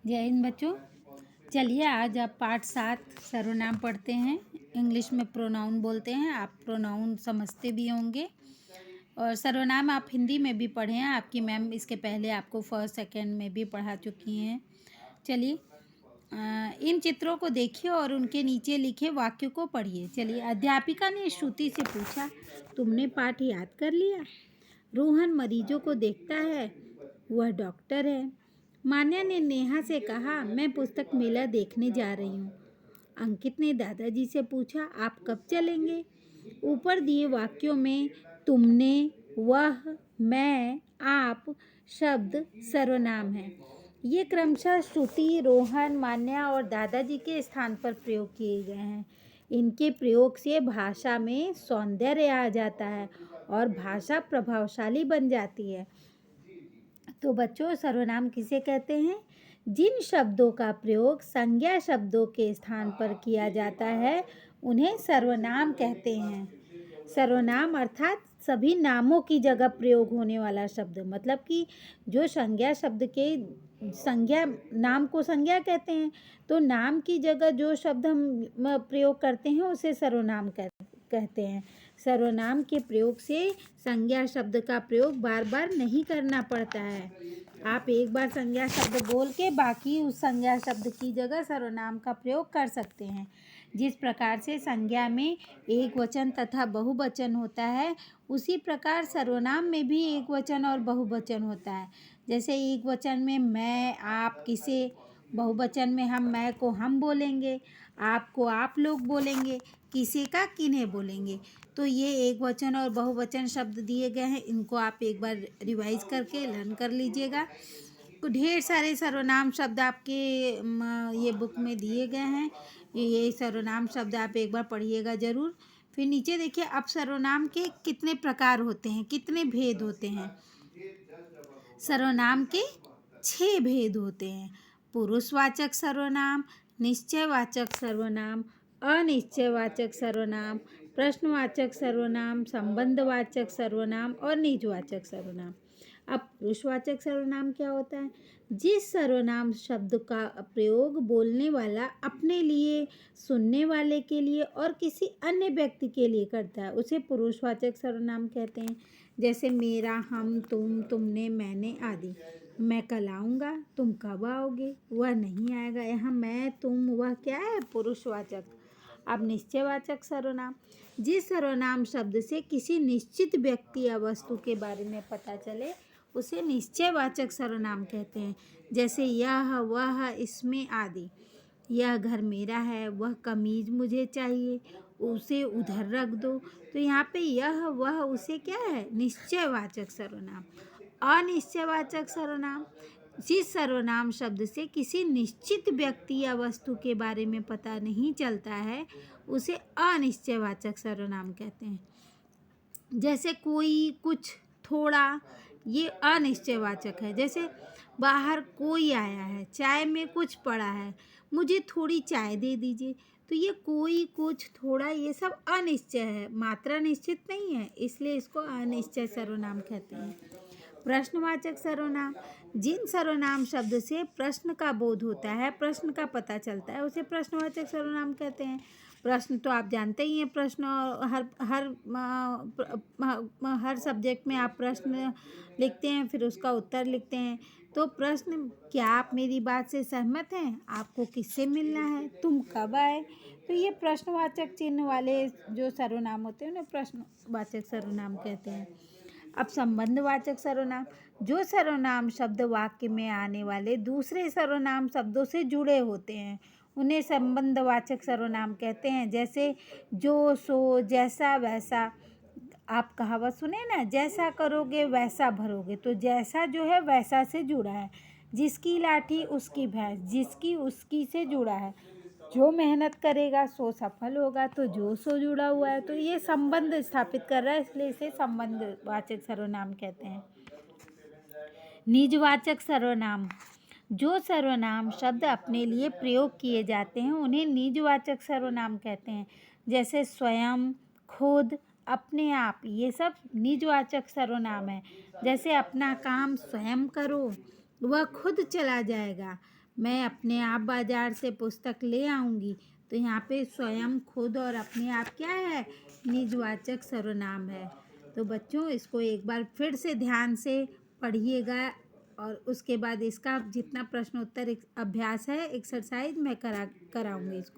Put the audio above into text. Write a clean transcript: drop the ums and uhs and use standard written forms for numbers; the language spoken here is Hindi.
जय हिंद बच्चों। चलिए आज आप पाठ 7 सर्वनाम पढ़ते हैं। इंग्लिश में प्रोनाउन बोलते हैं, आप प्रोनाउन समझते भी होंगे और सर्वनाम आप हिंदी में भी पढ़े हैं। आपकी मैम इसके पहले आपको फर्स्ट सेकंड में भी पढ़ा चुकी हैं। चलिए इन चित्रों को देखिए और उनके नीचे लिखे वाक्यों को पढ़िए। चलिए, अध्यापिका ने श्रुति से पूछा, तुमने पाठ याद कर लिया? रोहन मरीजों को देखता है, वह डॉक्टर है। मान्या ने नेहा से कहा, मैं पुस्तक मेला देखने जा रही हूँ। अंकित ने दादाजी से पूछा, आप कब चलेंगे? ऊपर दिए वाक्यों में तुमने, वह, मैं, आप शब्द सर्वनाम हैं। ये क्रमशः श्रुति, रोहन, मान्या और दादाजी के स्थान पर प्रयोग किए गए हैं। इनके प्रयोग से भाषा में सौंदर्य आ जाता है और भाषा प्रभावशाली बन जाती है। तो बच्चों, सर्वनाम किसे कहते हैं? जिन शब्दों का प्रयोग संज्ञा शब्दों के स्थान पर किया जाता है उन्हें सर्वनाम कहते हैं। सर्वनाम अर्थात सभी नामों की जगह प्रयोग होने वाला शब्द, मतलब कि जो संज्ञा शब्द के संज्ञा, नाम को संज्ञा कहते हैं, तो नाम की जगह जो शब्द हम प्रयोग करते हैं उसे सर्वनाम कहते हैं। सर्वनाम के प्रयोग से संज्ञा शब्द का प्रयोग बार बार नहीं करना पड़ता है। आप एक बार संज्ञा शब्द बोल के बाकी उस संज्ञा शब्द की जगह सर्वनाम का प्रयोग कर सकते हैं। जिस प्रकार से संज्ञा में एक वचन तथा बहुवचन होता है, उसी प्रकार सर्वनाम में भी एक वचन और बहुवचन होता है। जैसे एक वचन में मैं, आप, किसे, बहुवचन में हम मैं को हम बोलेंगे, आप को आप लोग बोलेंगे, किसे का किन्हें बोलेंगे। तो ये एक वचन और बहुवचन शब्द दिए गए हैं, इनको आप एक बार रिवाइज करके लर्न कर लीजिएगा। तो ढेर सारे सर्वनाम शब्द आपके ये बुक में दिए गए हैं। ये सर्वनाम शब्द आप एक बार पढ़िएगा ज़रूर। फिर नीचे देखिए, अब सर्वनाम के कितने प्रकार होते हैं, कितने भेद होते हैं। सर्वनाम के 6 भेद होते हैं। पुरुषवाचक सर्वनाम, निश्चयवाचक सर्वनाम, अनिश्चयवाचक सर्वनाम, प्रश्नवाचक सर्वनाम, संबंधवाचक सर्वनाम और निजवाचक सर्वनाम। अब पुरुषवाचक सर्वनाम क्या होता है? जिस सर्वनाम शब्द का प्रयोग बोलने वाला अपने लिए, सुनने वाले के लिए और किसी अन्य व्यक्ति के लिए करता है उसे पुरुषवाचक सर्वनाम कहते हैं। जैसे मेरा, हम, तुम, तुमने, मैंने आदि। मैं कल आऊँगा, तुम कब आओगे, वह नहीं आएगा। यहाँ मैं, तुम, वह क्या है? पुरुषवाचक। अब निश्चयवाचक सर्वनाम, जिस सर्वनाम शब्द से किसी निश्चित व्यक्ति या वस्तु के बारे में पता चले उसे निश्चयवाचक सर्वनाम कहते हैं। जैसे यह, वह, इसमें आदि। यह घर मेरा है, वह कमीज मुझे चाहिए, उसे उधर रख दो। तो यहाँ पे यह, वह, उसे क्या है? निश्चयवाचक सर्वनाम। अनिश्चयवाचक सर्वनाम, जिस सर्वनाम शब्द से किसी निश्चित व्यक्ति या वस्तु के बारे में पता नहीं चलता है उसे अनिश्चयवाचक सर्वनाम कहते हैं। जैसे कोई, कुछ, थोड़ा, ये अनिश्चयवाचक है। जैसे बाहर कोई आया है, चाय में कुछ पड़ा है, मुझे थोड़ी चाय दे दीजिए। तो ये कोई, कुछ, थोड़ा, ये सब अनिश्चय है, मात्रा निश्चित नहीं है, इसलिए इसको अनिश्चय सर्वनाम कहते हैं। प्रश्नवाचक सर्वनाम, जिन सर्वनाम शब्द से प्रश्न का बोध होता है, प्रश्न का पता चलता है, उसे प्रश्नवाचक सर्वनाम कहते हैं। प्रश्न तो आप जानते ही हैं, प्रश्न हर हर हर सब्जेक्ट में आप प्रश्न लिखते हैं, फिर उसका उत्तर लिखते हैं। तो प्रश्न, क्या आप मेरी बात से सहमत हैं? आपको किससे मिलना है? तुम कब आए? तो ये प्रश्नवाचक चिन्ह वाले जो सर्वनाम होते हैं उन्हें प्रश्नवाचक सर्वनाम कहते हैं। अब संबंधवाचक सर्वनाम, जो सर्वनाम शब्द वाक्य में आने वाले दूसरे सर्वनाम शब्दों से जुड़े होते हैं उन्हें संबंधवाचक सर्वनाम कहते हैं। जैसे जो, सो, जैसा, वैसा। आप कहावत सुने ना, जैसा करोगे वैसा भरोगे। तो जैसा जो है वैसा से जुड़ा है। जिसकी लाठी उसकी भैंस, जिसकी उसकी से जुड़ा है। जो मेहनत करेगा सो सफल होगा, तो जो सो जुड़ा हुआ है। तो ये संबंध स्थापित कर रहा है, इसलिए इसे संबंधवाचक सर्वनाम कहते हैं। निजवाचक सर्वनाम, जो सर्वनाम शब्द अपने लिए प्रयोग किए जाते हैं उन्हें निजवाचक सर्वनाम कहते हैं। जैसे स्वयं, खुद, अपने आप, ये सब निजवाचक सर्वनाम है। जैसे अपना काम स्वयं करो, वह खुद चला जाएगा। मैं अपने आप बाजार से पुस्तक ले आऊँगी। तो यहाँ पे स्वयं, खुद और अपने आप क्या है, निजवाचक सर्वनाम है। तो बच्चों इसको एक बार फिर से ध्यान से पढ़िएगा और उसके बाद इसका जितना प्रश्न उत्तर अभ्यास है, एक्सरसाइज मैं कराऊँगी इसको।